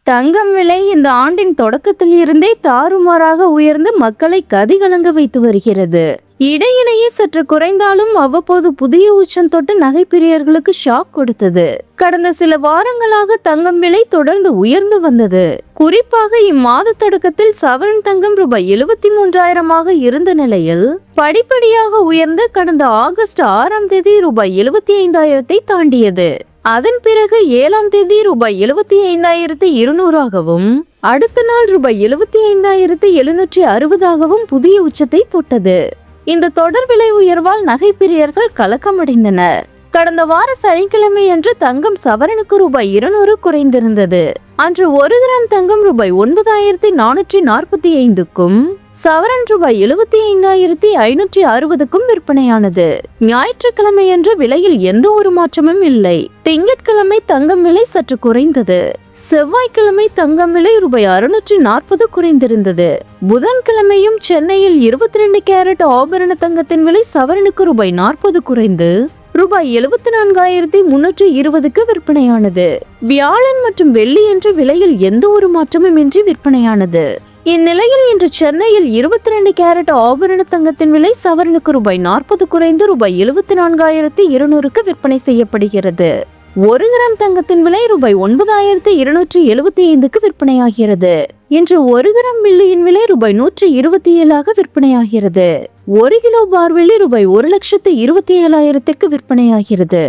தங்கம் விலை இந்த ஆண்டின் தொடக்கத்தில் இருந்தே தாறுமாறாக உயர்ந்து மக்களை கதிகலங்க வைத்து வருகிறது. இடையிடையே சற்று குறைந்தாலும் அவ்வப்போது புதிய உச்சம் தொட்டு நகை பிரியர்களுக்கு ஷாக் கொடுத்தது. கடந்த சில வாரங்களாக தங்கம் விலை தொடர்ந்து உயர்ந்து வந்தது. குறிப்பாக இம்மாத தொடக்கத்தில் சவரன் தங்கம் ரூபாய் 73,000 இருந்த நிலையில் படிப்படியாக உயர்ந்து கடந்த ஆகஸ்ட் 6ஆம் தேதி ரூபாய் 75,000 தாண்டியது. அதன் பிறகு 7ஆம் தேதி ரூபாய் 75,200 அடுத்த நாள் ரூபாய் 75,760 புதிய உச்சத்தை தொட்டது. இந்த தொடர் விலை உயர்வால் நகை பிரியர்கள் கலக்கமடைந்தனர். கடந்த வார சனிக்கிழமை அன்று தங்கம் சவரனுக்கு ரூபாய் 200 குறைந்திருந்தது. அன்று 1 கிராம் தங்கம் ரூபாய் 9,445க்கும் சவரன் ரூபாய் 75,560க்கும் விற்பனையானது. ஞாயிற்றுக்கிழமை அன்று விலையில் எந்த ஒரு மாற்றமும் இல்லை. திங்கட்கிழமை தங்கம் விலை சற்று குறைந்தது. செவ்வாய்க்கிழமை தங்கம் விலை ரூபாய் 640 குறைந்திருந்தது. புதன்கிழமையும் சென்னையில் 22 கேரட் ஆபரண தங்கத்தின் விலை சவரனுக்கு ரூபாய் 40 குறைந்து ரூபாய் 74,320க்கு விற்பனையானது. வியாழன் மற்றும் வெள்ளி என்ற விலையில் எந்த ஒரு மாற்றமும் இன்றி விற்பனையானது. இந்நிலையில் இன்று சென்னையில் 22 கேரட் ஆபரண தங்கத்தின் விலை சவரனுக்கு ரூபாய் 40 குறைந்து ரூபாய் 74,200க்கு விற்பனை செய்யப்படுகிறது. 1 கிராம் தங்கத்தின் விலை ரூபாய் 9,275க்கு விற்பனையாகிறது. இன்று 1 கிராம் வெள்ளியின் விலை ரூபாய் 127 விற்பனையாகிறது. 1 கிலோ பார் வெள்ளி ரூபாய் 1,27,000க்கு விற்பனையாகிறது.